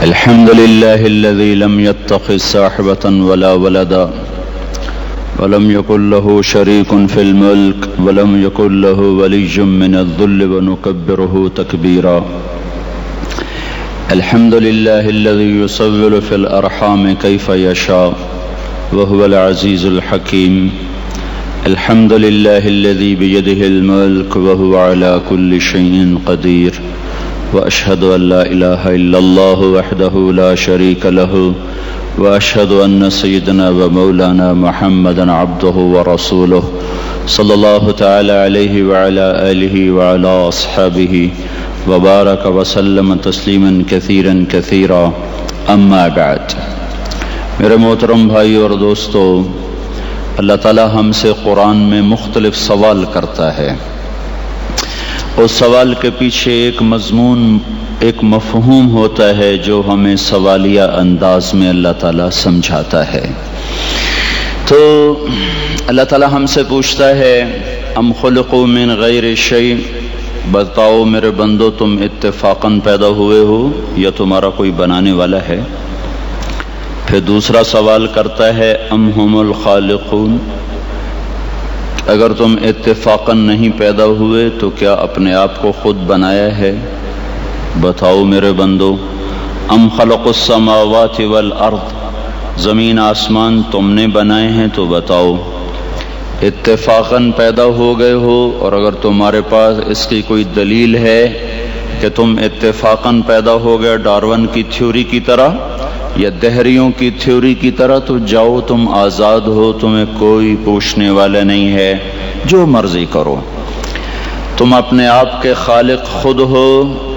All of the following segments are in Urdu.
الحمد لله الذي لم يتخذ صاحبة ولا ولدا ولم يكن له شريك في الملك ولم يكن له ولي من الذل ونكبره تكبيرا. الحمد لله الذي يصور في الأرحام كيف يشاء وهو العزيز الحكيم. الحمد لله الذي بيده الملك وهو على كل شيء قدير. وأشهد أن لا إله إلا الله وحده لا شريك له وأشهد أن سيدنا ومولانا محمدا عبده ورسوله صلى الله تعالى عليه وعلى آله وعلى أصحابه وبارك وسلم تسلیما كثيرا كثيرا. اما بعد. میرے محترم بھائی اور دوستو، اللہ تعالی ہم سے قرآن میں مختلف سوال کرتا ہے. اس سوال کے پیچھے ایک مضمون، ایک مفہوم ہوتا ہے جو ہمیں سوالیہ انداز میں اللہ تعالیٰ سمجھاتا ہے. تو اللہ تعالیٰ ہم سے پوچھتا ہے ام خلقوا من غیر شیء، بتاؤ میرے بندو تم اتفاقاً پیدا ہوئے ہو یا تمہارا کوئی بنانے والا ہے؟ پھر دوسرا سوال کرتا ہے ام هم الخالقون، اگر تم اتفاقاً نہیں پیدا ہوئے تو کیا اپنے آپ کو خود بنایا ہے؟ بتاؤ میرے بندو. ام خلق السماوات والارض، زمین آسمان تم نے بنائے ہیں تو بتاؤ اتفاقاً پیدا ہو گئے ہو؟ اور اگر تمہارے پاس اس کی کوئی دلیل ہے کہ تم اتفاقاً پیدا ہو گئے ڈارون کی تھیوری کی طرح یا دہریوں کی تھیوری کی طرح، تو جاؤ تم آزاد ہو، تمہیں کوئی پوچھنے والا نہیں ہے، جو مرضی کرو. تم اپنے آپ کے خالق خود ہو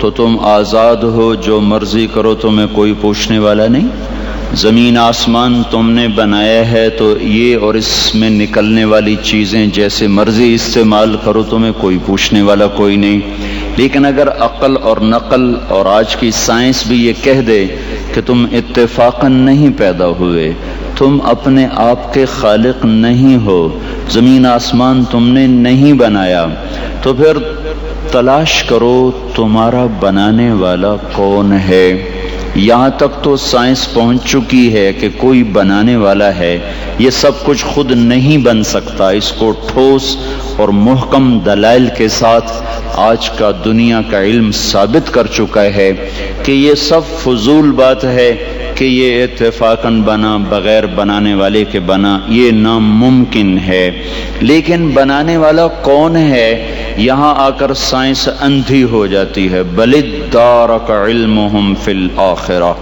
تو تم آزاد ہو، جو مرضی کرو، تمہیں کوئی پوچھنے والا نہیں. زمین آسمان تم نے بنایا ہے تو یہ اور اس میں نکلنے والی چیزیں جیسے مرضی استعمال کرو، تمہیں کوئی پوچھنے والا کوئی نہیں. لیکن اگر عقل اور نقل اور آج کی سائنس بھی یہ کہہ دے کہ تم اتفاقاً نہیں پیدا ہوئے، تم اپنے آپ کے خالق نہیں ہو، زمین آسمان تم نے نہیں بنایا، تو پھر تلاش کرو تمہارا بنانے والا کون ہے. یہاں تک تو سائنس پہنچ چکی ہے کہ کوئی بنانے والا ہے. یہ سب کچھ خود نہیں بن سکتا. اس کو ٹھوس اور محکم دلائل کے ساتھ آج کا دنیا کا علم ثابت کر چکا ہے کہ یہ سب فضول بات ہے کہ یہ اتفاقاً بنا، بغیر بنانے والے کے بنا، یہ ناممکن ہے. لیکن بنانے والا کون ہے؟ یہاں آ کر سائنس اندھی ہو جاتی ہے. بل ادارک علمہم فی الآخرہ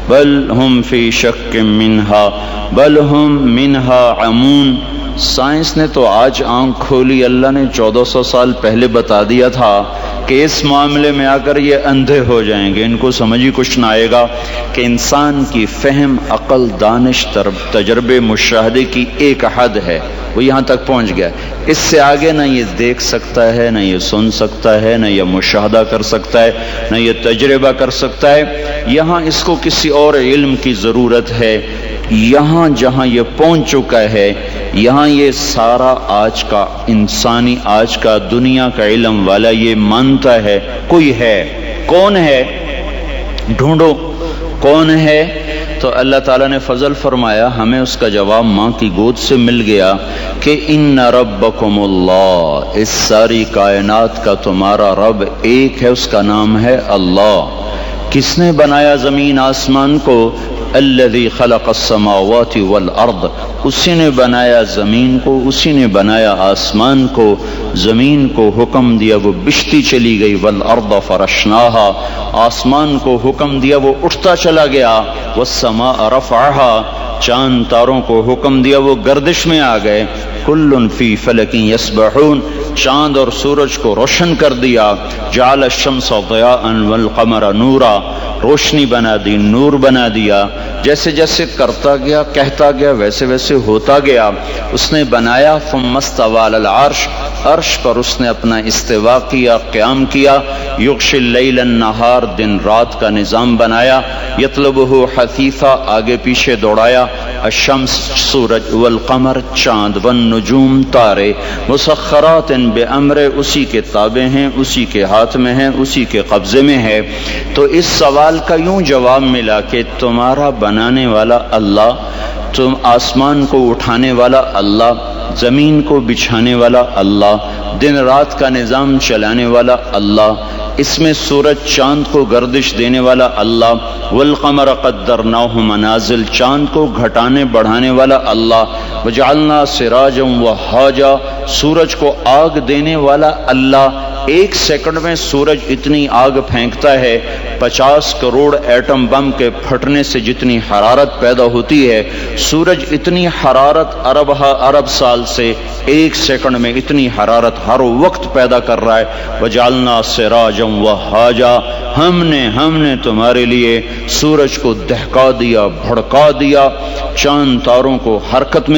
بل ہم فی شک منہا بل ہم منہا عمون. سائنس نے تو آج آنکھ کھولی. اللہ نے 1400 سال پہلے بتا دیا تھا کہ اس معاملے میں آ کر یہ اندھے ہو جائیں گے، ان کو سمجھ ہی کچھ نہ آئے گا کہ انسان کی فہم، عقل، دانش، تجربے، مشاہدے کی ایک حد ہے، وہ یہاں تک پہنچ گیا. اس سے آگے نہ یہ دیکھ سکتا ہے، نہ یہ سن سکتا ہے، نہ یہ مشاہدہ کر سکتا ہے، نہ یہ تجربہ کر سکتا ہے. یہاں اس کو کسی اور علم کی ضرورت ہے. یہاں جہاں یہ پہنچ چکا ہے، یہاں یہ سارا آج کا انسانی، آج کا دنیا کا علم والا یہ مانتا ہے کوئی ہے. کون ہے؟ ڈھونڈو کون ہے. تو اللہ تعالیٰ نے فضل فرمایا، ہمیں اس کا جواب ماں کی گود سے مل گیا کہ ان ربکم اللہ، اس ساری کائنات کا تمہارا رب ایک ہے، اس کا نام ہے اللہ. کس نے بنایا زمین آسمان کو؟ الذی خلق السماوات والارض، اسی نے بنایا زمین کو، اسی نے بنایا آسمان کو. زمین کو حکم دیا وہ بچھتی چلی گئی، والارض فرشناہا، آسمان کو حکم دیا وہ اٹھتا چلا گیا. والسماء رفعہا، چاند تاروں کو حکم دیا وہ گردش میں آ گئے. کل فی فلک یسبحون، چاند اور سورج کو روشن کر دیا. جعل الشمس ضیاء والقمر نورا، روشنی بنا دی، نور بنا دیا. جیسے جیسے کرتا گیا، کہتا گیا، ویسے ویسے ہوتا گیا. اس نے بنایا. ثم استوى على العرش، عرش پر اس نے اپنا استوا کیا، قیام کیا. یغشی اللیل النہار، دن رات کا نظام بنایا. یطلبہ حثیثا، آگے پیچھے دوڑایا. الشمس، سورج، والقمر، چاند، والنجوم، تارے، مسخرات بامر، اسی کے تابع ہیں، اسی کے ہاتھ میں ہیں، اسی کے قبضے میں ہے. تو اس سوال سوال کا یوں جواب ملا کہ تمہارا بنانے والا اللہ، تم آسمان کو اٹھانے والا اللہ، زمین کو بچھانے والا اللہ، دن رات کا نظام چلانے والا اللہ، اس میں سورج چاند کو گردش دینے والا اللہ، والقمر قدرناہ منازل، چاند کو گھٹانے بڑھانے والا اللہ، وجعلنا سراجا وہاجا، سورج کو آگ دینے والا اللہ۔ ایک سیکنڈ میں سورج اتنی آگ پھینکتا ہے، 50 کروڑ ایٹم بم کے پھٹنے سے جتنی حرارت پیدا ہوتی ہے، سورج اتنی حرارت ارب سال سے ایک سیکنڈ میں اتنی حرارت ہر وقت پیدا کر رہا ہے۔ وجعلنا سراجا وہاجا، ہم نے تمہارے لیے سورج کو دہکا دیا، بھڑکا دیا، چاند تاروں کو حرکت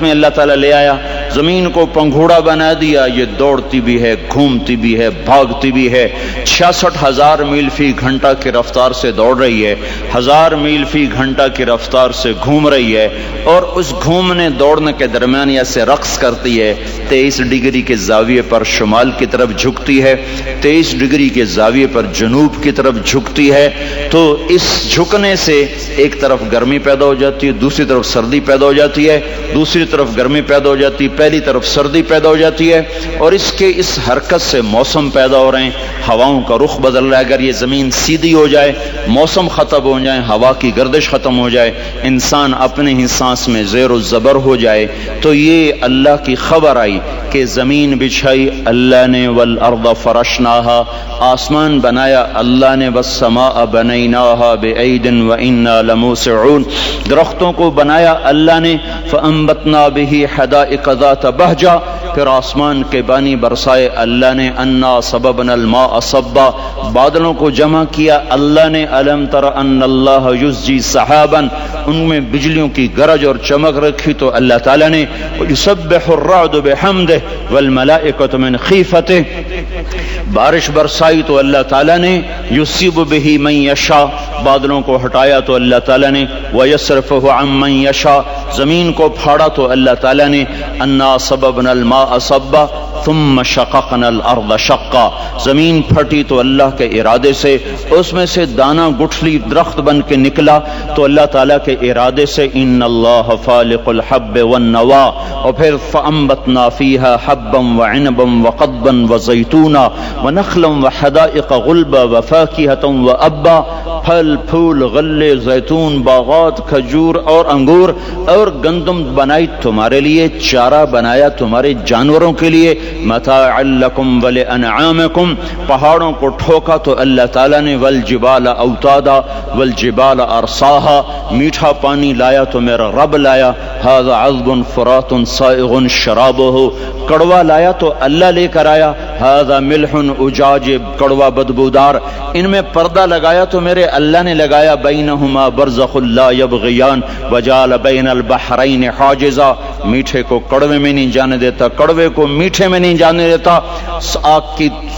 میں اللہ تعالیٰ لے آیا، زمین کو پنگھوڑا بنا دیا، یہ دوڑتی بھی ہے، گھومتی بھی ہے، بھاگتی بھی ہے، 66,000 میل فی گھنٹہ کی رفتار سے دوڑ رہی ہے، 1000 میل فی گھنٹہ کی رفتار سے گھوم رہی ہے، اور اس گھومنے دوڑنے کے درمیان ایسے رقص کرتی ہے، 23 ڈگری کے زاویے پر شمال کی طرف جھکتی ہے، 23 ڈگری کے زاویے پر جنوب کی طرف جھکتی ہے۔ تو اس جھکنے سے ایک طرف گرمی پیدا ہو جاتی ہے، دوسری طرف سردی پیدا ہو جاتی ہے، دوسری طرف گرمی پیدا ہو جاتی ہے، پہلی طرف سردی پیدا ہو جاتی ہے، اور اس کے اس حرکت سے موسم پیدا ہو رہے ہیں، ہواؤں کا رخ بدل رہا ہے۔ اگر یہ زمین سیدھی ہو جائے، موسم ختم ہو جائے، ہوا کی گردش ختم ہو جائے، انسان اپنے ہی سانس میں زیر و زبر ہو جائے، تو یہ اللہ کی خبر آئی کہ زمین بچھائی اللہ نے، والارض فرشناہا، آسمان بنایا اللہ نے، والسماء بنیناہا بعید وانا لموسعون، درختوں کو بنایا اللہ نے، فانبتنا بہ حدائق ذات بہجہ، پھر آسمان کے پانی برسائے اللہ نے، انا صببنا الماء صبا، بادلوں کو جمع کیا اللہ نے، الم تر ان اللہ یزجی سحابا، ان میں بجلیوں کی گرج اور چمک رکھی تو اللہ تعالیٰ نے، یسبح الرعد بحمدہ والملائکۃ من خیفتہ، بارش برسائی تو اللہ تعالیٰ نے، یصیب بہ من یشاء، بادلوں کو ہٹایا تو اللہ تعالیٰ نے، ویصرفہ عن من یشاء، زمین کو پھاڑا تو اللہ تعالیٰ نے، انا صببنا الماء صبا ثم شققنا الارض شقا، زمین پھٹی تو اللہ کے ارادے سے، اس میں سے دانہ گٹھلی درخت بن کے نکلا تو اللہ تعالیٰ کے ارادے سے، ان اللہ فالق الحب والنوا، اور پھر فانبتنا فیہا حبا وعنبا وقضبا وزیتونا ونخلا وحدائق غلبا وفاکہۃ وابا، پھل پھول غلے زیتون باغات کھجور اور انگور اور گندم بنائی تمہارے لیے، چارہ بنایا تمہارے جانوروں کے لیے، متاعا لکم ولانعامکم، پہاڑوں کو ٹھوکا تو اللہ تعالیٰ نے، والجبال اوتادا والجبال ارساہا، میٹھا پانی لایا تو میرا رب لایا، ھذا عذب فرات سائغ شرابہ، کڑوا لایا تو اللہ لے کر آیا، ھذا ملح اجاج، کڑوا بدبودار، ان میں پردہ لگایا تو میرے اللہ نے لگایا، بینہما برزخ لا یبغیان وجعل بین البحرین حاجزا، میٹھے کو کڑوے میں نہیں جانے دیتا، کڑوے کو میٹھے میں نہیں جانے دیتا،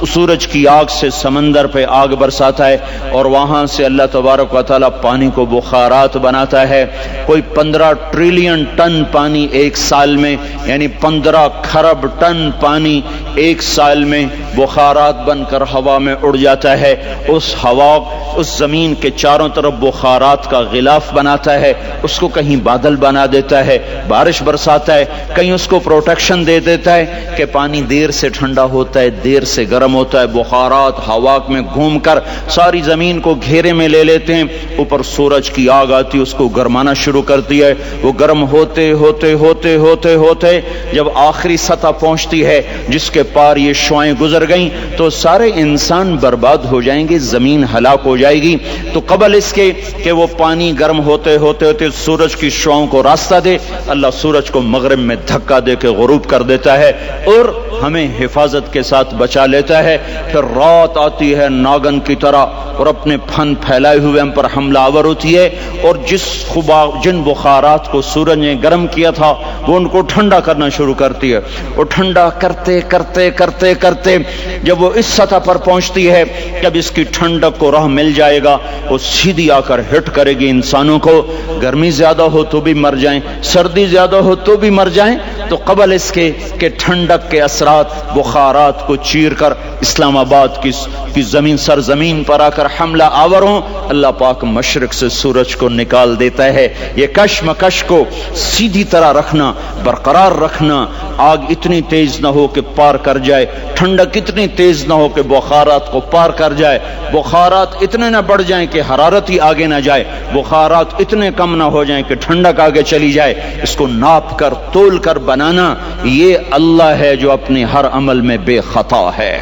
سورج کی آگ سے سمندر پہ آگ برساتا ہے، اور وہاں سے اللہ تبارک و تعالیٰ پانی کو بخارات بناتا ہے، کوئی 15 ٹریلین ٹن پانی ایک سال میں، یعنی 15 کھرب ٹن پانی ایک سال میں بخارات بن کر ہوا میں اڑ جاتا ہے، اس ہوا اس زمین کے چاروں طرف بخارات کا غلاف بناتا ہے، اس کو کہیں بادل بنا دیتا ہے، بارش برساتا ہے، کہیں اس کو پروٹیکشن دے دیتا ہے کہ پانی دیر سے ٹھنڈا ہوتا ہے، دیر سے گرم ہوتا ہے، بخارات ہوا میں گھوم کر ساری زمین کو گھیرے میں لے لیتے ہیں، اوپر سورج کی آگ آتی، اس کو گرمانا شروع کرتی ہے، وہ گرم ہوتے ہوتے ہوتے ہوتے ہوتے جب آخری سطح پہنچتی ہے جس کے پار یہ شعائیں گزر گئیں تو سارے انسان برباد ہو جائیں گے، زمین ہلاک ہو جائے گی۔ تو قبل اس کے کہ وہ پانی گرم ہوتے ہوتے ہوتے سورج کی شعاؤں کو راستہ دے، اللہ سورج کو مغرب میں دھکا دے کے غروب کر دیتا ہے اور ہمیں حفاظت کے ساتھ بچا لیتا ہے۔ پھر رات آتی ہے ناگن کی طرح اور اپنے پھن پھیلائے ہوئے ہم پر حملہ آور ہوتی ہے، اور جن بخارات کو سورج نے گرم کیا تھا وہ ان کو ٹھنڈا کرنا شروع کرتی ہے، اور ٹھنڈا کرتے کرتے کرتے کرتے جب وہ اس سطح پر پہنچتی ہے، جب اس کی ٹھنڈک کو راہ مل جائے گا، وہ سیدھی آ کر ہٹ کرے گی انسانوں کو، گرمی زیادہ ہو تو بھی مر جائیں، سردی زیادہ ہو تو بھی مر جائیں، تو قبل اس کے کہ ٹھنڈک کے اثرات بخارات کو چیر کر اسلام آباد کی زمین سرزمین پر آ کر حملہ آور ہوں، اللہ پاک مشرق سے سورج کو نکال دیتا ہے۔ یہ کشمکش کو سیدھی طرح رکھنا، برقرار رکھنا، آگ اتنی تیز نہ ہو کہ پار کر جائے، ٹھنڈک اتنی تیز نہ ہو کہ بخارات کو پار کر جائے، بخارات اتنے نہ بڑھ جائیں کہ حرارت ہی آگے نہ جائے، بخارات اتنے کم نہ ہو جائیں کہ ٹھنڈک آگے چلی جائے۔ اس کو ناپ کر تول کر بنانا، یہ اللہ ہے جو اپنے ہر عمل میں بے خطا ہے۔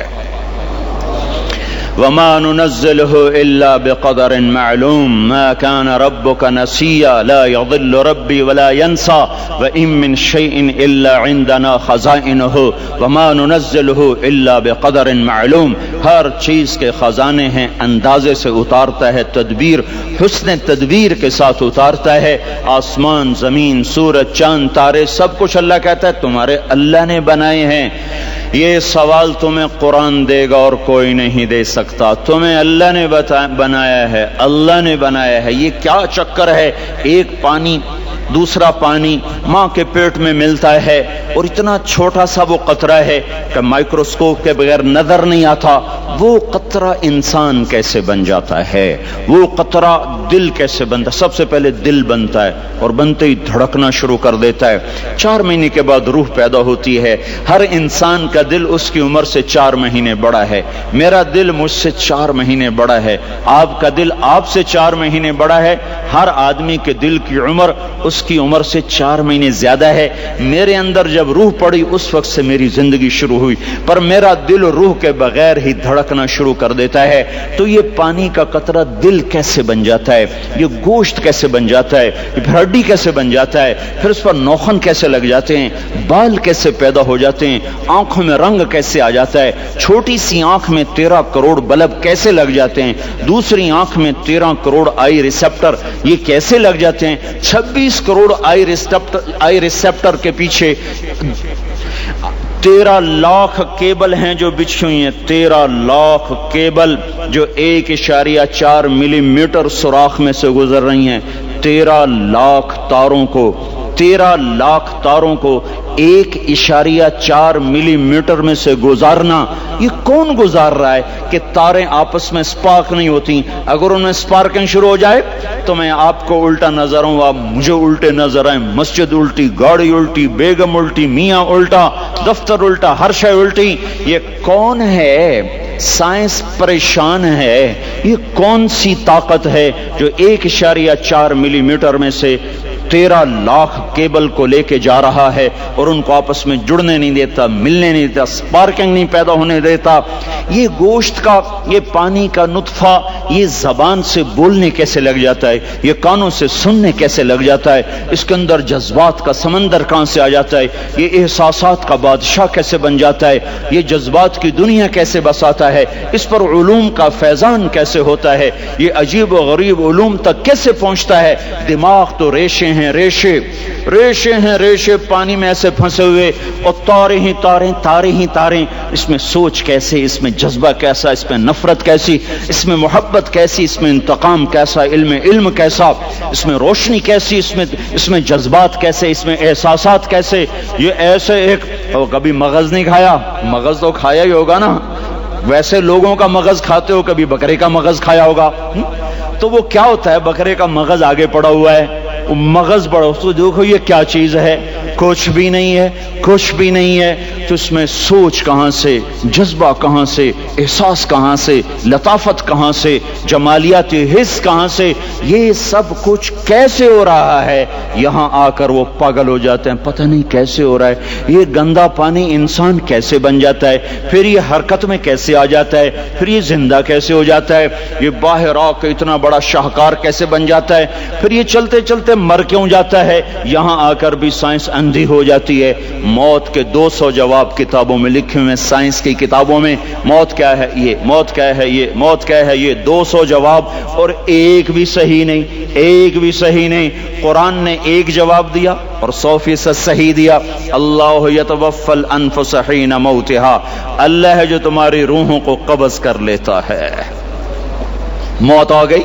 وما ننزله إلا بقدر معلوم ما كان ربك نسيا لا يضل ربي ولا ينسى وإن من شيء إلا عندنا خزائنه وما ننزله إلا بقدر معلوم۔ ہر چیز کے خزانے ہیں، اندازے سے اتارتا ہے، تدبیر حسن تدبیر کے ساتھ اتارتا ہے۔ آسمان، زمین، سورج، چاند، تارے، سب کچھ اللہ کہتا ہے تمہارے اللہ نے بنائے ہیں۔ یہ سوال تمہیں قرآن دے گا اور کوئی نہیں دے سکتا، تمہیں اللہ نے بنایا ہے، اللہ نے بنایا ہے۔ یہ کیا چکر ہے؟ ایک پانی دوسرا پانی ماں کے پیٹ میں ملتا ہے اور اتنا چھوٹا سا وہ قطرہ ہے کہ مائکروسکوپ کے بغیر نظر نہیں آتا۔ وہ قطرہ انسان کیسے بن جاتا ہے؟ وہ قطرہ دل کیسے بنتا ہے؟ سب سے پہلے دل بنتا ہے اور بنتے ہی دھڑکنا شروع کر دیتا ہے۔ 4 مہینے کے بعد روح پیدا ہوتی ہے۔ ہر انسان کا دل اس کی عمر سے 4 مہینے بڑا ہے۔ میرا دل مجھ سے 4 مہینے بڑا ہے، آپ کا دل آپ سے 4 مہینے بڑا ہے۔ ہر آدمی کے دل کی عمر اس کی عمر سے 4 مہینے زیادہ ہے۔ میرے اندر جب روح پڑی اس وقت سے میری زندگی شروع ہوئی، پر میرا دل روح کے بغیر ہی دھڑکنا شروع کر دیتا ہے۔ تو یہ پانی کا قطرہ دل کیسے بن جاتا ہے؟ یہ گوشت کیسے بن جاتا ہے؟ یہ پھر ہڈی کیسے بن جاتا ہے؟ پھر اس پر نوخن کیسے لگ جاتے ہیں؟ بال کیسے پیدا ہو جاتے ہیں؟ آنکھوں میں رنگ کیسے آ جاتا ہے؟ چھوٹی سی آنکھ میں 13 کروڑ بلب کیسے لگ جاتے ہیں؟ دوسری آنکھ میں 13 کروڑ آئی ریسیپٹر یہ کیسے لگ جاتے ہیں؟ 26 کروڑ آئی ریسیپٹر کے پیچھے 13 لاکھ کیبل ہیں جو بچھی ہوئی ہیں، 13 لاکھ کیبل جو 1.4 ملی میٹر سوراخ میں سے گزر رہی ہیں۔ 13 لاکھ تاروں کو 1.4 ملی میٹر میں سے گزارنا، یہ کون گزار رہا ہے کہ تاریں آپس میں سپارک نہیں ہوتی؟ اگر ان میں سپارکنگ شروع ہو جائے تو میں آپ کو الٹا نظر ہوں، آپ مجھے الٹے نظر آئیں، مسجد الٹی، گاڑی الٹی، بیگم الٹی، میاں الٹا، دفتر الٹا، ہر شے الٹی۔ یہ کون ہے؟ سائنس پریشان ہے۔ یہ کون سی طاقت ہے جو 1.4 ملی میٹر میں سے 13 لاکھ کیبل کو لے کے جا رہا ہے اور ان کو آپس میں جڑنے نہیں دیتا، ملنے نہیں دیتا، سپارکنگ نہیں پیدا ہونے دیتا؟ یہ گوشت کا، یہ پانی کا نطفہ یہ زبان سے بولنے کیسے لگ جاتا ہے؟ یہ کانوں سے سننے کیسے لگ جاتا ہے؟ اس کے اندر جذبات کا سمندر کہاں سے آ جاتا ہے؟ یہ احساسات کا بادشاہ کیسے بن جاتا ہے؟ یہ جذبات کی دنیا کیسے بساتا ہے؟ اس پر علوم کا فیضان کیسے ہوتا ہے؟ یہ عجیب و غریب علوم تک کیسے پہنچتا ہے؟ دماغ تو ریشے ہیں، ریشے پانی میں ایسے پھنسے ہوئے، اور تاریں ہی تاریں۔ اس میں سوچ کیسے، اس میں جذبہ کیسا، اس میں نفرت کیسی، اس میں محبت کیسی، اس میں انتقام کیسا، علم کیسا، اس میں روشنی کیسی، اس میں جذبات کیسے، اس میں احساسات کیسے؟ یہ ایسے ایک کبھی مغز نہیں کھایا؟ مغز تو کھایا ہی ہوگا نا، ویسے لوگوں کا مغز کھاتے ہو، کبھی بکرے کا مغز کھایا ہوگا۔ تو وہ کیا ہوتا ہے؟ بکرے کا مغز آگے پڑا ہوا ہے، مغز پڑا، تو دیکھو یہ کیا چیز ہے؟ کچھ بھی نہیں ہے۔ تو اس میں سوچ کہاں سے، جذبہ کہاں سے، احساس کہاں سے، لطافت کہاں سے، جمالیات حس کہاں سے؟ یہ سب کچھ کیسے ہو رہا ہے؟ یہاں آ کر وہ پاگل ہو جاتے ہیں، پتہ نہیں کیسے ہو رہا ہے۔ یہ گندا پانی انسان کیسے بن جاتا ہے؟ پھر یہ حرکت میں کیسے آ جاتا ہے؟ پھر یہ زندہ کیسے ہو جاتا ہے؟ یہ باہر آ کے اتنا بڑا شاہکار کیسے بن جاتا ہے؟ پھر یہ چلتے چلتے مر کیوں جاتا ہے؟ یہاں آ کر بھی سائنس اندھی ہو جاتی ہے۔ موت کے 200 جواب کتابوں میں لکھے ہوئے، سائنس کی کتابوں میں، موت کیا ہے یہ، موت کیا ہے یہ، موت کیا ہے یہ، 200 جواب، اور ایک بھی صحیح نہیں۔ قرآن نے ایک جواب دیا اور 100% صحیح دیا۔ اللہ یتوفی الانفس حین موتها، اللہ ہے جو تمہاری روحوں کو قبض کر لیتا ہے۔ موت آ گئی،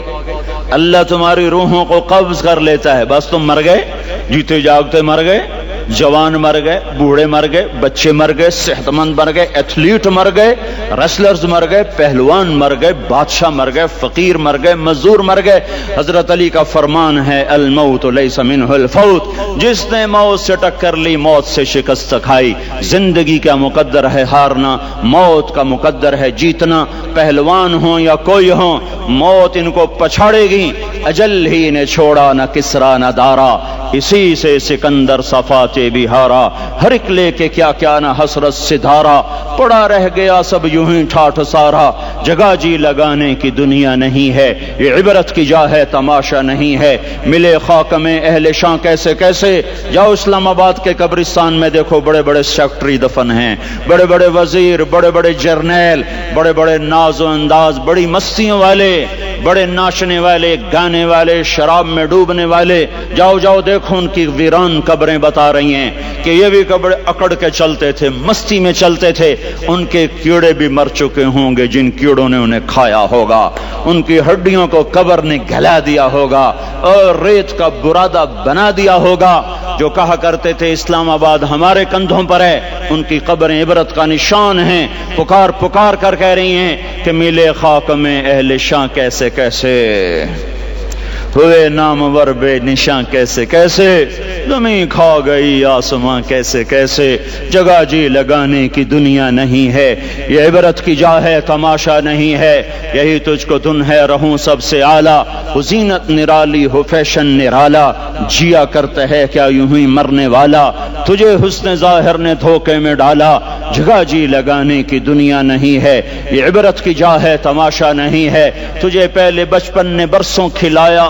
اللہ تمہاری روحوں کو قبض کر لیتا ہے، بس تم مر گئے، جیتے جاگتے مر گئے، جوان مر گئے، بوڑھے مر گئے، بچے مر گئے، صحت مند مر گئے، ایتھلیٹ مر گئے، ریسلرز مر گئے، پہلوان مر گئے، بادشاہ مر گئے، فقیر مر گئے، مزدور مر گئے۔ حضرت علی کا فرمان ہے الموت لیس منہ الفوت، جس نے موت سے ٹکر لی موت سے شکست کھائی۔ زندگی کا مقدر ہے ہارنا، موت کا مقدر ہے جیتنا۔ پہلوان ہوں یا کوئی ہوں، موت ان کو پچھاڑے گی۔ اجل ہی نے چھوڑا نہ کسرا نہ دارا، اسی سے سکندر صفاتے بھی ہارا۔ ہر ایک لے کے کیا کیا نہ حسرت سے دھارا، پڑا رہ گیا سب یوں ہی ٹھاٹھ سارا۔ جگہ جی لگانے کی دنیا نہیں ہے، یہ عبرت کی جا ہے تماشا نہیں ہے۔ ملے خاک میں اہل شاں کیسے کیسے، جاؤ اسلام آباد کے قبرستان میں دیکھو، بڑے بڑے سیکٹری دفن ہیں، بڑے بڑے وزیر، بڑے بڑے جرنیل، بڑے بڑے ناز و انداز، بڑی مستیوں والے، بڑے ناچنے والے، گانے والے، شراب میں ڈوبنے والے۔ جاؤ جاؤ دیکھو ان کی ویران قبریں بتا رہی ہیں کہ یہ بھی قبر اکڑ کے چلتے تھے، مستی میں چلتے تھے۔ ان کے کیڑے بھی مر چکے ہوں گے جن کیڑوں نے انہیں کھایا ہوگا، ان کی ہڈیوں کو قبر نے گلا دیا ہوگا اور ریت کا برادہ بنا دیا ہوگا۔ جو کہا کرتے تھے اسلام آباد ہمارے کندھوں پر ہے، ان کی قبریں عبرت کا نشان ہیں۔ پکار پکار کر کہہ رہی ہیں کہ ملے خاک میں اہل شاں کیسے کیسے، ہوئے نامور بے نشاں کیسے کیسے، زمین کھا گئی آسماں کیسے کیسے۔ جگہ جی لگانے کی دنیا نہیں ہے، یہ عبرت کی جا ہے تماشا نہیں ہے۔ یہی تجھ کو دن ہے رہوں سب سے اعلیٰ، ہو زینت نرالی ہو فیشن نرالا، جیا کرتا ہے کیا یوں ہی مرنے والا، تجھے حسن ظاہر نے دھوکے میں ڈالا۔ جگہ جی لگانے کی دنیا نہیں ہے، یہ عبرت کی جا ہے تماشا نہیں ہے۔ تجھے پہلے بچپن نے برسوں کھلایا،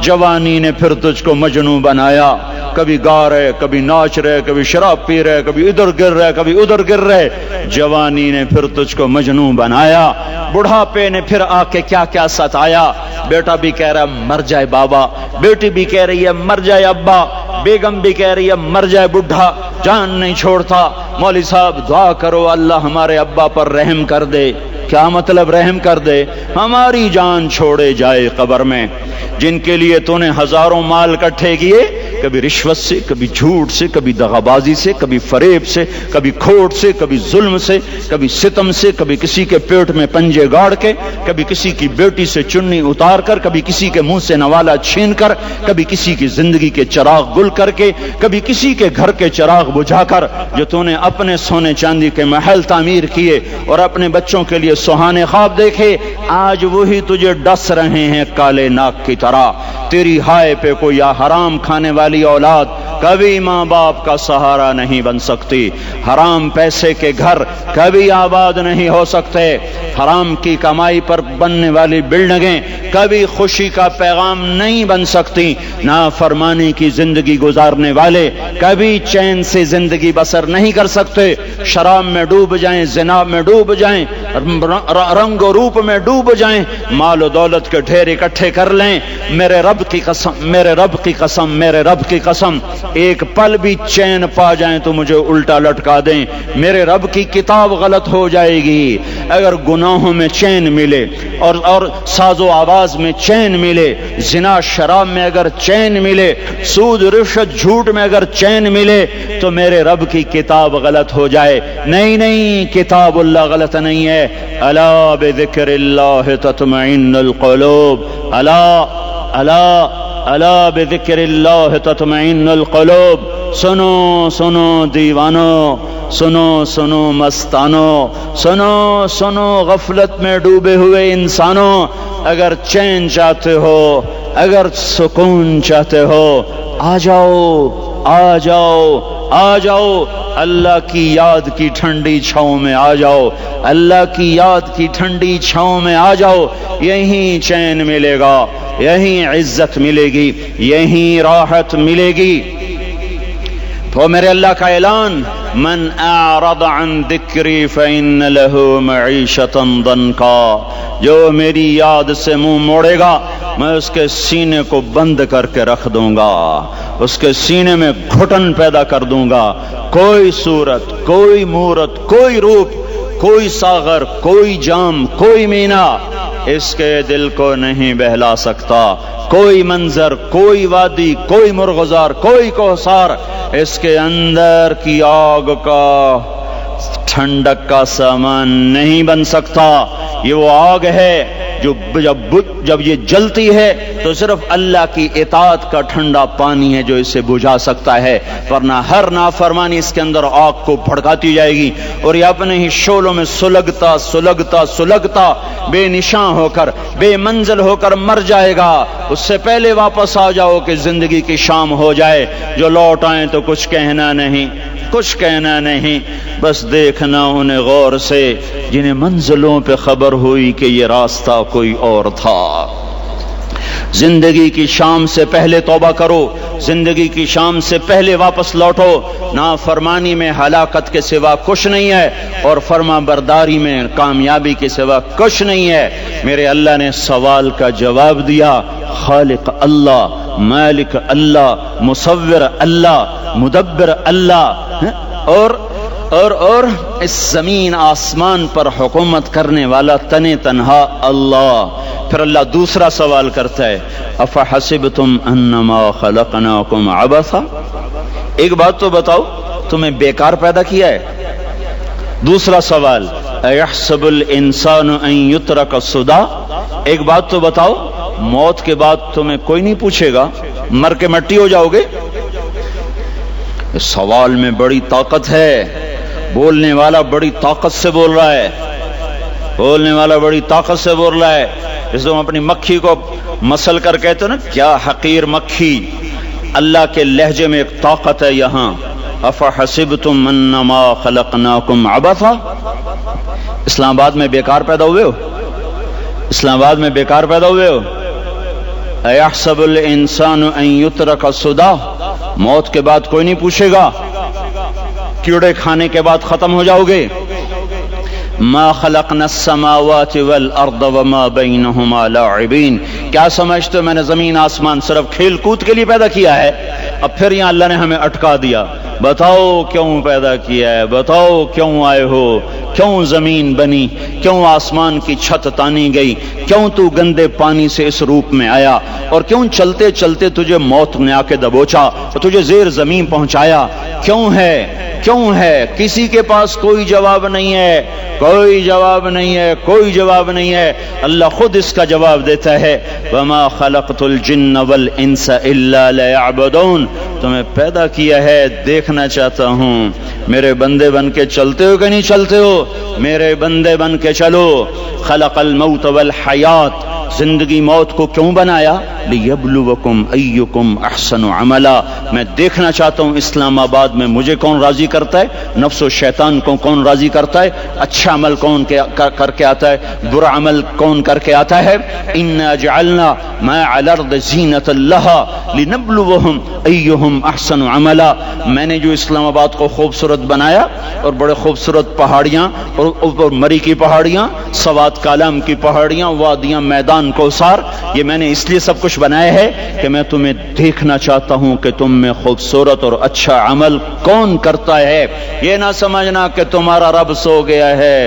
جوانی نے پھر تجھ کو مجنوں بنایا۔ کبھی گا رہے، کبھی ناچ رہے، کبھی شراب پی رہے، کبھی ادھر گر رہے، کبھی ادھر گر رہے۔ جوانی نے پھر تجھ کو مجنوں بنایا، بڑھاپے نے پھر آ کے کیا کیا ستایا۔ بیٹا بھی کہہ رہا ہے مر جائے بابا، بیٹی بھی کہہ رہی ہے مر جائے ابا، بیگم بھی کہہ رہی ہے مر جائے بڈھا، جان نہیں چھوڑتا۔ مولوی صاحب دعا کرو اللہ ہمارے ابا پر رحم کر دے۔ کیا مطلب رحم کر دے؟ ہماری جان چھوڑے جائے قبر میں۔ جن کے لیے تو نے ہزاروں مال اکٹھے کیے، کبھی رشوت سے، کبھی جھوٹ سے، کبھی دغابازی سے، کبھی فریب سے، کبھی کھوٹ سے، کبھی ظلم سے، کبھی ستم سے، کبھی کسی کے پیٹ میں پنجے گاڑ کے، کبھی کسی کی بیٹی سے چنی اتار کر، کبھی کسی کے منہ سے نوالا چھین کر، کبھی کسی کی زندگی کے چراغ گل کر کے، کبھی کسی کے گھر کے چراغ بجھا کر۔ جو تو نے اپنے سونے چاندی کے محل تعمیر کیے اور اپنے بچوں کے لیے سہانے خواب دیکھے، آج وہی تجھے ڈس رہے ہیں کالے ناک کی طرح۔ تیری ہائے پہ کوئی حرام کھانے والی اولاد کبھی ماں باپ کا سہارا نہیں بن سکتی۔ حرام پیسے کے گھر کبھی آباد نہیں ہو سکتے۔ حرام کی کمائی پر بننے والی بلڈنگیں کبھی خوشی کا پیغام نہیں بن سکتی۔ نافرمانی کی زندگی گزارنے والے کبھی چین سے زندگی بسر نہیں کر سکتے۔ شراب میں ڈوب جائیں، زنا میں ڈوب جائیں، رنگ و روپ میں ڈوب جائیں، مال و دولت کے ڈھیر اکٹھے کر لیں، میرے رب کی قسم، میرے رب کی قسم، میرے رب کی قسم، ایک پل بھی چین پا جائیں تو مجھے الٹا لٹکا دیں، میرے رب کی کتاب غلط ہو جائے گی۔ اگر گناہوں میں چین ملے اور ساز و آواز میں چین ملے، زنا شراب میں اگر چین ملے، سود رشوت جھوٹ میں اگر چین ملے، تو میرے رب کی کتاب غلط ہو جائے۔ نہیں نہیں، کتاب اللہ غلط نہیں ہے۔ الا بذکر اللہ تطمئن القلوب، الا بذکر اللہ تطمئن القلوب۔ سنو سنو دیوانو، سنو سنو مستانو، سنو سنو غفلت میں ڈوبے ہوئے انسانوں، اگر چین چاہتے ہو، اگر سکون چاہتے ہو، آ جاؤ آ جاؤ آ جاؤ، اللہ کی یاد کی ٹھنڈی چھاؤں میں آ جاؤ، اللہ کی یاد کی ٹھنڈی چھاؤں میں آ جاؤ۔ یہیں چین ملے گا، یہیں عزت ملے گی، یہیں راحت ملے گی۔ تو میرے اللہ کا اعلان، من اعرض عن ذکری فإن له معیشۃ ضنکا، جو میری یاد سے منہ موڑے گا میں اس کے سینے کو بند کر کے رکھ دوں گا، اس کے سینے میں گھٹن پیدا کر دوں گا۔ کوئی صورت، کوئی مورت، کوئی روپ، کوئی ساغر، کوئی جام، کوئی مینا اس کے دل کو نہیں بہلا سکتا، کوئی منظر، کوئی وادی، کوئی مرغزار، کوئی کوثر اس کے اندر کی آگ کا ٹھنڈک کا سامان نہیں بن سکتا۔ یہ وہ آگ ہے جو جب یہ جلتی ہے تو صرف اللہ کی اطاعت کا ٹھنڈا پانی ہے جو اسے بجھا سکتا ہے، ورنہ ہر نافرمانی اس کے اندر آگ کو بھڑکاتی جائے گی اور یہ اپنے ہی شعلوں میں سلگتا سلگتا سلگتا بے نشاں ہو کر، بے منزل ہو کر مر جائے گا۔ اس سے پہلے واپس آ جاؤ کہ زندگی کی شام ہو جائے، جو لوٹ آئیں تو کچھ کہنا نہیں، کچھ کہنا نہیں، بس دیکھنا انہیں غور سے جنہیں منزلوں پہ خبر ہوئی کہ یہ راستہ کوئی اور تھا۔ زندگی کی شام سے پہلے توبہ کرو، زندگی کی شام سے پہلے واپس لوٹو۔ نافرمانی میں ہلاکت کے سوا کچھ نہیں ہے اور فرما برداری میں کامیابی کے سوا کچھ نہیں ہے۔ میرے اللہ نے سوال کا جواب دیا، خالق اللہ، مالک اللہ، مصور اللہ، مدبر اللہ، اور اس زمین آسمان پر حکومت کرنے والا تنے تنہا اللہ۔ پھر اللہ دوسرا سوال کرتا ہے، افحسبتم انما خلقناکم عبثا، ایک بات تو بتاؤ تمہیں بیکار پیدا کیا ہے؟ دوسرا سوال، ایحسب الانسان ان یترک سدی، ایک بات تو بتاؤ موت کے بعد تمہیں کوئی نہیں پوچھے گا، مر کے مٹی ہو جاؤ گے؟ اس سوال میں بڑی طاقت ہے، بولنے والا بڑی طاقت سے بول رہا ہے، بولنے والا بڑی طاقت سے بول رہا ہے۔ اس کو ہم اپنی مکھی کو مسل کر کہتے ہیں نا، کیا حقیر مکھی، اللہ کے لہجے میں ایک طاقت ہے یہاں۔ افحسبتم انما خلقناکم عبثا، اسلام آباد میں بیکار پیدا ہوئے ہو؟ اسلام آباد میں بیکار پیدا ہوئے ہو؟ ایحسب الانسان ان یترک سدی، موت کے بعد کوئی نہیں پوچھے گا، کیڑے کھانے کے بعد ختم ہو جاؤ گے۔ ما خلقنا السماوات والارض وما بینہما لاعبین، کیا سمجھتے ہو میں نے زمین آسمان صرف کھیل کود کے لیے پیدا کیا ہے؟ اب پھر یہاں اللہ نے ہمیں اٹکا دیا، بتاؤ کیوں پیدا کیا ہے، بتاؤ کیوں آئے ہو، کیوں زمین بنی، کیوں آسمان کی چھت تانی گئی، کیوں تو گندے پانی سے اس روپ میں آیا، اور کیوں چلتے چلتے تجھے موت نے آ کے دبوچا اور تجھے زیر زمین پہنچایا، کیوں ہے، کیوں ہے؟ کسی کے پاس کوئی جواب نہیں ہے، کوئی جواب نہیں ہے، کوئی جواب نہیں ہے، اللہ خود اس کا جواب دیتا ہے، وما خلقت الجن والانس الا ليعبدون، تمہیں پیدا کیا ہے دیکھنا چاہتا ہوں میرے بندے بن کے چلتے ہو کہ نہیں چلتے ہو، میرے بندے بن کے چلو۔ خلق الموت والحیات، زندگی موت کو کیوں بنایا؟ لیبلوکم ایکم احسن عملا، میں دیکھنا چاہتا ہوں اسلام آباد میں مجھے کون راضی کرتا ہے، نفس و شیطان کو کون راضی کرتا ہے، اچھا عمل کون کر کے آتا ہے، برا عمل کون کر کے آتا ہے۔ انا جعلنا ما علی الارض زینۃ لہا لنبلوہم ایہم احسن عملا، میں نے جو اسلام آباد کو خوبصورت بنایا اور بڑے خوبصورت پہاڑیاں اور مری کی پہاڑیاں، سوات کالام کی پہاڑیاں، وادیاں، میدان کوثر، یہ میں نے اس لیے سب کچھ بنایا ہے کہ میں تمہیں دیکھنا چاہتا ہوں کہ تم میں خوبصورت اور اچھا عمل کون کرتا ہے۔ یہ نہ سمجھنا کہ تمہارا رب سو گیا ہے،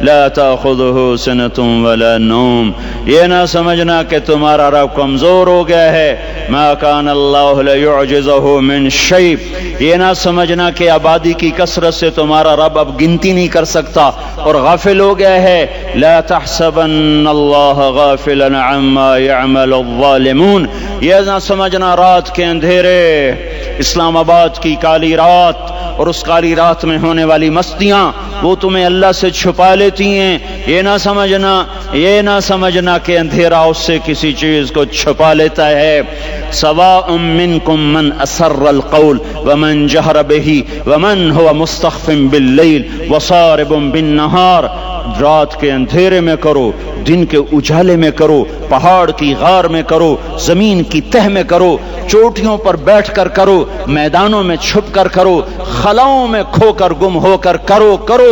لا تأخذہ سنۃ ولا نوم، یہ نہ سمجھنا کہ تمہارا رب کمزور ہو گیا ہے، ما کان اللہ لیعجزہ من شیء، یہ نہ سمجھنا کہ آبادی کی کثرت سے تمہارا رب اب گنتی نہیں کر سکتا اور غافل ہو گیا ہے، لا تحسبن اللہ غافلا عما يعمل الظالمون، یہ نہ سمجھنا رات کے اندھیرے، اسلام آباد کی کالی رات اور اس کالی رات میں ہونے والی مستیاں وہ تمہیں اللہ سے چھپا لیتی ہیں، یہ نہ سمجھنا کہ اندھیرا اس سے کسی چیز کو چھپا لیتا ہے۔ سواء منکم من اسر القول ومن جہر بہ ومن هو مستخف باللیل وصارب بالنہار، رات کے اندھیرے میں کرو، دن کے اجالے میں کرو، پہاڑ کی غار میں کرو، زمین کی تہ میں کرو، چوٹیوں پر بیٹھ کر کرو، میدانوں میں چھپ کر کرو، خلاؤں میں کھو کر گم ہو کر کرو،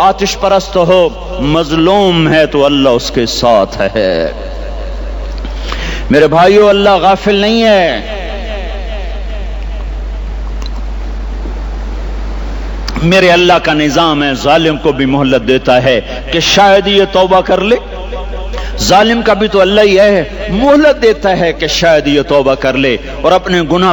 آتش پرست ہو، مظلوم ہے تو اللہ اس کے ساتھ ہے۔ میرے بھائیو، اللہ غافل نہیں ہے۔ میرے اللہ کا نظام ہے، ظالم کو بھی مہلت دیتا ہے کہ شاید یہ توبہ کر لے۔ ظالم کا بھی تو اللہ ہی ہے، مہلت دیتا ہے کہ شاید یہ توبہ کر لے اور اپنے گناہ